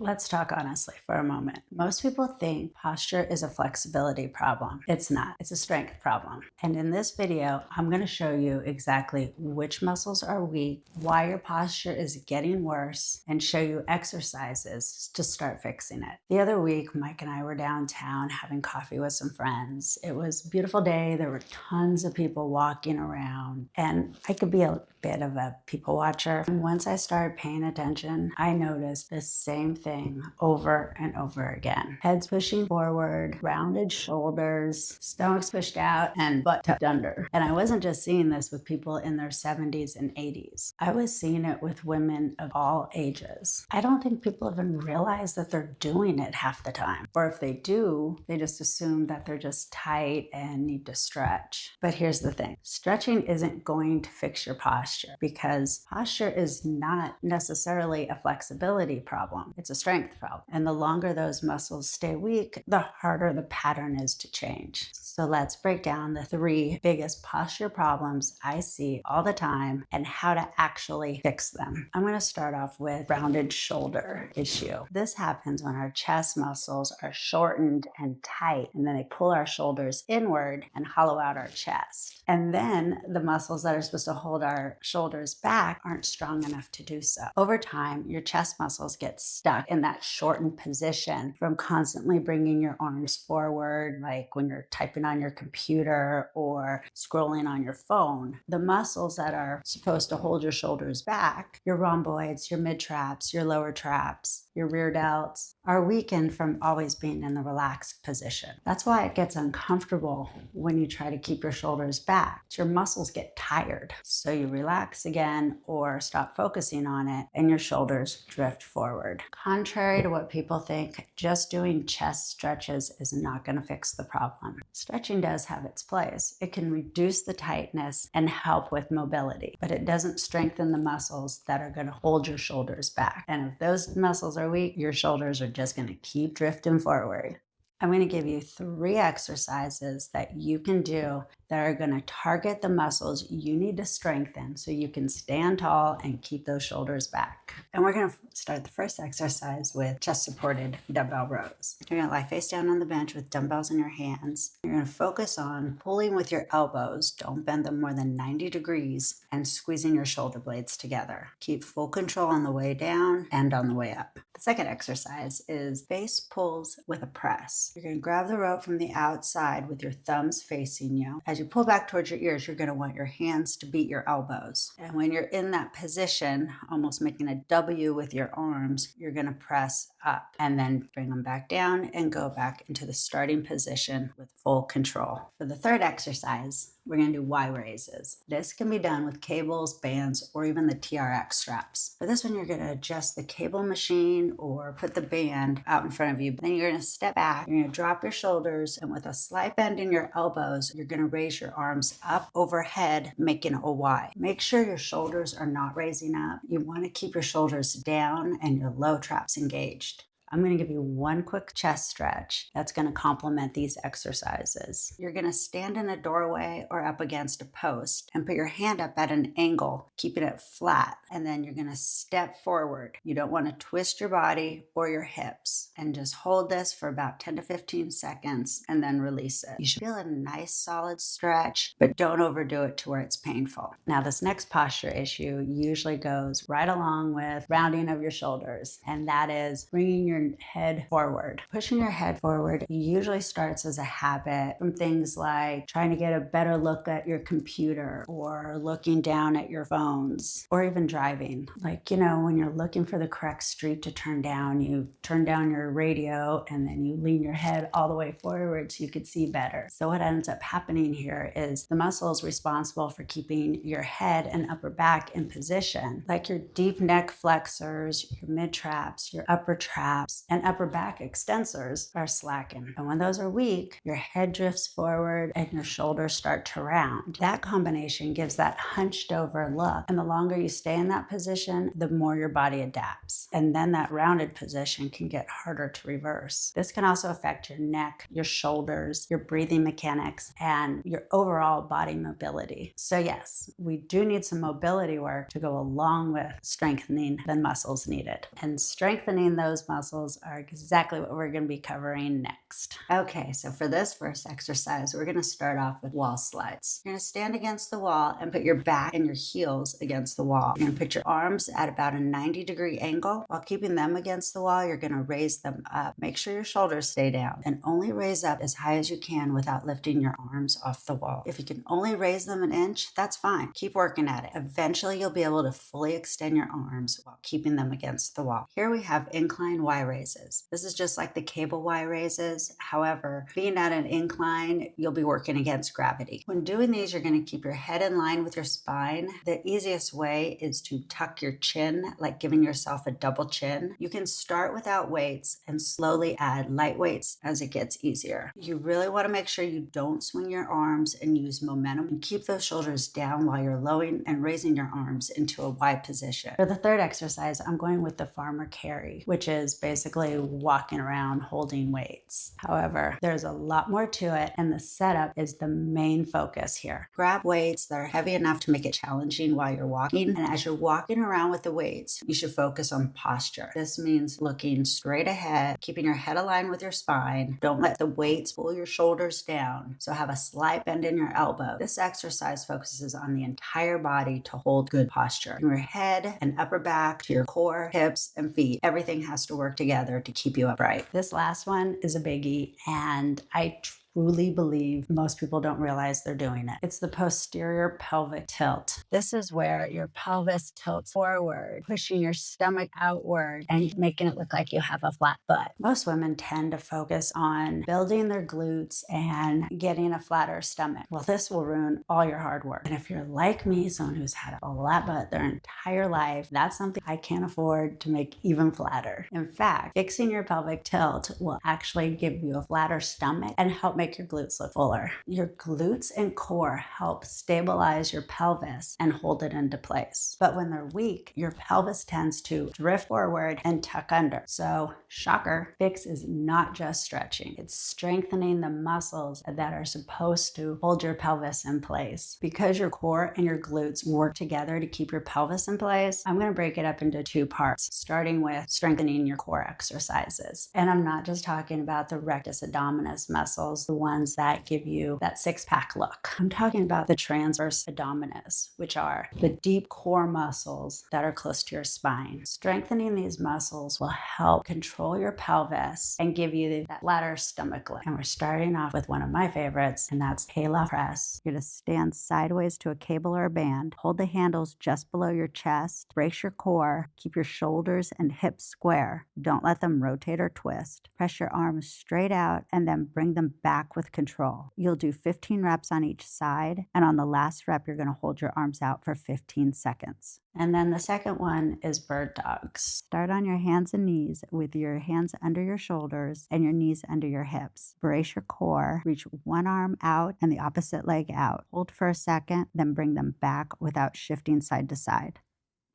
Let's talk honestly for a moment. Most people think posture is a flexibility problem. It's not. It's a strength problem. And in this video, I'm going to show you exactly which muscles are weak, why your posture is getting worse, and show you exercises to start fixing it. The other week, Mike and I were downtown having coffee with some friends. It was a beautiful day. There were tons of people walking around, and I could be a bit of a people watcher. And once I started paying attention, I noticed the same thing over and over again. Heads pushing forward, rounded shoulders, stomachs pushed out, and butt tucked under. And I wasn't just seeing this with people in their 70s and 80s. I was seeing it with women of all ages. I don't think people even realize that they're doing it half the time. Or if they do, they just assume that they're just tight and need to stretch. But here's the thing. Stretching isn't going to fix your posture because posture is not necessarily a flexibility problem. It's a strength problem. And the longer those muscles stay weak, the harder the pattern is to change. So let's break down the 3 biggest posture problems I see all the time and how to actually fix them. I'm going to start off with rounded shoulder issue. This happens when our chest muscles are shortened and tight, and then they pull our shoulders inward and hollow out our chest. And then the muscles that are supposed to hold our shoulders back aren't strong enough to do so. Over time, your chest muscles get stuck in that shortened position from constantly bringing your arms forward, like when you're typing on your computer or scrolling on your phone. The muscles that are supposed to hold your shoulders back, your rhomboids, your mid traps, your lower traps, your rear delts, are weakened from always being in the relaxed position. That's why it gets uncomfortable when you try to keep your shoulders back. Your muscles get tired. So you relax again or stop focusing on it and your shoulders drift forward. Contrary to what people think, just doing chest stretches is not going to fix the problem. Stretching does have its place. It can reduce the tightness and help with mobility, but it doesn't strengthen the muscles that are going to hold your shoulders back. And if those muscles are weak, your shoulders are just going to keep drifting forward. I'm going to give you 3 exercises that you can do that are going to target the muscles you need to strengthen so you can stand tall and keep those shoulders back. And we're going to start the first exercise with chest supported dumbbell rows. You're going to lie face down on the bench with dumbbells in your hands. You're going to focus on pulling with your elbows, don't bend them more than 90 degrees, and squeezing your shoulder blades together. Keep full control on the way down and on the way up. The second exercise is face pulls with a press. You're going to grab the rope from the outside with your thumbs facing you. As you pull back towards your ears, you're going to want your hands to beat your elbows. And when you're in that position, almost making a W with your arms, you're going to press up and then bring them back down and go back into the starting position with full control. For the third exercise, we're going to do Y-Raises. This can be done with cables, bands, or even the TRX straps. For this one, you're going to adjust the cable machine or put the band out in front of you. Then you're going to step back, you're going to drop your shoulders, and with a slight bend in your elbows, you're going to raise your arms up overhead, making a Y. Make sure your shoulders are not raising up. You want to keep your shoulders down and your low traps engaged. I'm going to give you 1 quick chest stretch that's going to complement these exercises. You're going to stand in a doorway or up against a post and put your hand up at an angle, keeping it flat. And then you're going to step forward. You don't want to twist your body or your hips, and just hold this for about 10 to 15 seconds and then release it. You should feel a nice solid stretch, but don't overdo it to where it's painful. Now, this next posture issue usually goes right along with rounding of your shoulders, and that is bringing your head forward. Pushing your head forward usually starts as a habit from things like trying to get a better look at your computer or looking down at your phones or even driving. Like, when you're looking for the correct street to turn down, you turn down your radio and then you lean your head all the way forward so you could see better. So what ends up happening here is the muscles responsible for keeping your head and upper back in position, like your deep neck flexors, your mid traps, your upper traps, abs, and upper back extensors are slackened. And when those are weak, your head drifts forward and your shoulders start to round. That combination gives that hunched over look. And the longer you stay in that position, the more your body adapts. And then that rounded position can get harder to reverse. This can also affect your neck, your shoulders, your breathing mechanics, and your overall body mobility. So yes, we do need some mobility work to go along with strengthening the muscles needed. And strengthening those muscles are exactly what we're going to be covering next. Okay, so for this first exercise, we're going to start off with wall slides. You're going to stand against the wall and put your back and your heels against the wall. You're going to put your arms at about a 90-degree angle. While keeping them against the wall, you're going to raise them up. Make sure your shoulders stay down and only raise up as high as you can without lifting your arms off the wall. If you can only raise them an inch, that's fine. Keep working at it. Eventually, you'll be able to fully extend your arms while keeping them against the wall. Here we have Incline Y-Raises. This is just like the cable Y-Raises. However, being at an incline, you'll be working against gravity. When doing these, you're going to keep your head in line with your spine. The easiest way is to tuck your chin, like giving yourself a double chin. You can start without weights and slowly add light weights as it gets easier. You really want to make sure you don't swing your arms and use momentum, and keep those shoulders down while you're lowering and raising your arms into a wide position. For the third exercise, I'm going with the farmer carry, which is basically walking around holding weights. However, there's a lot more to it, and the setup is the main focus here. Grab weights that are heavy enough to make it challenging while you're walking, and as you're walking around with the weights, you should focus on posture. This means looking straight ahead, keeping your head aligned with your spine. Don't let the weights pull your shoulders down, so have a slight bend in your elbow. This exercise focuses on the entire body to hold good posture. From your head and upper back to your core, hips, and feet, everything has to work together to keep you upright. This last one is a biggie, and I truly believe most people don't realize they're doing it. It's the posterior pelvic tilt. This is where your pelvis tilts forward, pushing your stomach outward and making it look like you have a flat butt. Most women tend to focus on building their glutes and getting a flatter stomach. Well, this will ruin all your hard work. And if you're like me, someone who's had a flat butt their entire life, that's something I can't afford to make even flatter. In fact, fixing your pelvic tilt will actually give you a flatter stomach and help make your glutes look fuller. Your glutes and core help stabilize your pelvis and hold it into place. But when they're weak, your pelvis tends to drift forward and tuck under. So, shocker, fix is not just stretching. It's strengthening the muscles that are supposed to hold your pelvis in place. Because your core and your glutes work together to keep your pelvis in place, I'm going to break it up into two parts, starting with strengthening your core exercises. And I'm not just talking about the rectus abdominis muscles, the ones that give you that six-pack look. I'm talking about the transverse abdominis, which are the deep core muscles that are close to your spine. Strengthening these muscles will help control your pelvis and give you that flatter stomach look. And we're starting off with one of my favorites, and that's Pilates Press. You're going to stand sideways to a cable or a band, hold the handles just below your chest, brace your core, keep your shoulders and hips square. Don't let them rotate or twist. Press your arms straight out and then bring them back with control. You'll do 15 reps on each side, and on the last rep, you're going to hold your arms out for 15 seconds. And then the second one is bird dogs. Start on your hands and knees with your hands under your shoulders and your knees under your hips. Brace your core, reach one arm out and the opposite leg out. Hold for a second, then bring them back without shifting side to side.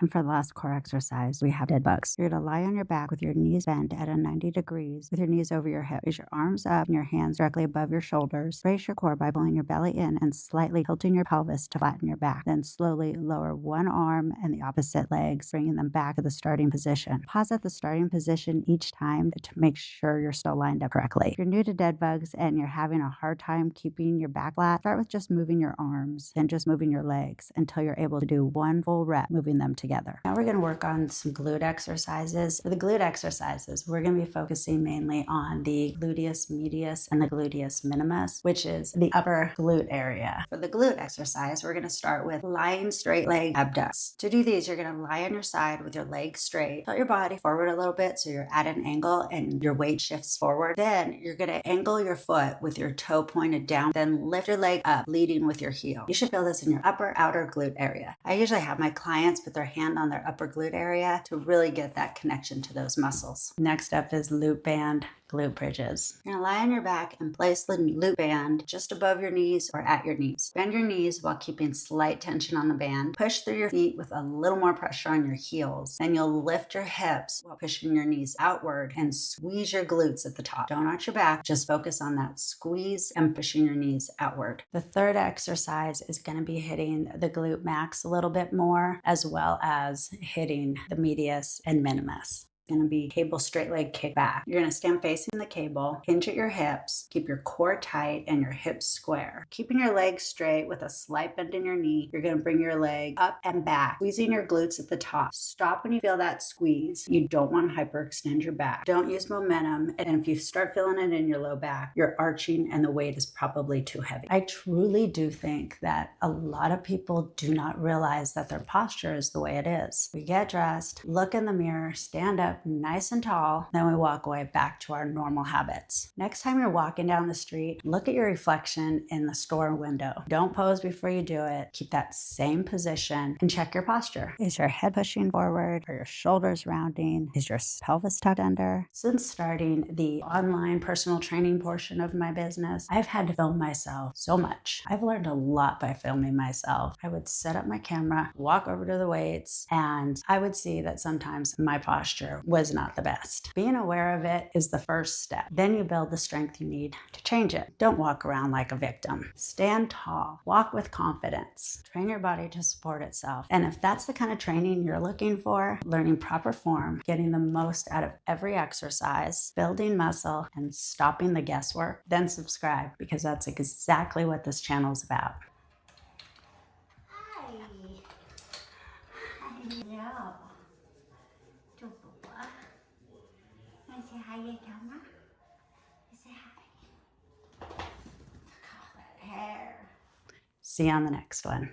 And for the last core exercise, we have dead bugs. You're going to lie on your back with your knees bent at a 90 degrees, with your knees over your hip. Raise your arms up and your hands directly above your shoulders. Brace your core by pulling your belly in and slightly tilting your pelvis to flatten your back. Then slowly lower one arm and the opposite legs, bringing them back to the starting position. Pause at the starting position each time to make sure you're still lined up correctly. If you're new to dead bugs and you're having a hard time keeping your back flat, start with just moving your arms, then just moving your legs until you're able to do one full rep moving them together. Now we're going to work on some glute exercises. For the glute exercises, we're going to be focusing mainly on the gluteus medius and the gluteus minimus, which is the upper glute area. For the glute exercise, we're going to start with lying straight leg abducts. To do these, you're going to lie on your side with your legs straight. Tilt your body forward a little bit so you're at an angle and your weight shifts forward. Then you're going to angle your foot with your toe pointed down, then lift your leg up, leading with your heel. You should feel this in your upper outer glute area. I usually have my clients put their hand on their upper glute area to really get that connection to those muscles. Next up is loop band glute bridges. You're gonna lie on your back and place the loop band just above your knees or at your knees. Bend your knees while keeping slight tension on the band. Push through your feet with a little more pressure on your heels. Then you'll lift your hips while pushing your knees outward and squeeze your glutes at the top. Don't arch your back, just focus on that squeeze and pushing your knees outward. The third exercise is gonna be hitting the glute max a little bit more, as well as hitting the medius and minimus. Going to be cable straight leg kickback. You're going to stand facing the cable, hinge at your hips, keep your core tight and your hips square. Keeping your legs straight with a slight bend in your knee, you're going to bring your leg up and back, squeezing your glutes at the top. Stop when you feel that squeeze. You don't want to hyperextend your back. Don't use momentum, and if you start feeling it in your low back, you're arching and the weight is probably too heavy. I truly do think that a lot of people do not realize that their posture is the way it is. We get dressed, look in the mirror, stand up nice and tall, then we walk away back to our normal habits. Next time you're walking down the street, look at your reflection in the store window. Don't pose before you do it. Keep that same position and check your posture. Is your head pushing forward? Are your shoulders rounding? Is your pelvis tucked under? Since starting the online personal training portion of my business, I've had to film myself so much. I've learned a lot by filming myself. I would set up my camera, walk over to the weights, and I would see that sometimes my posture was not the best. Being aware of it is the first step. Then you build the strength you need to change it. Don't walk around like a victim. Stand tall. Walk with confidence. Train your body to support itself. And if that's the kind of training you're looking for, learning proper form, getting the most out of every exercise, building muscle, and stopping the guesswork, then subscribe, because that's exactly what this channel is about. Hi. Hello. Say hi to camera. Say hi. Look at all that hair. See you on the next one.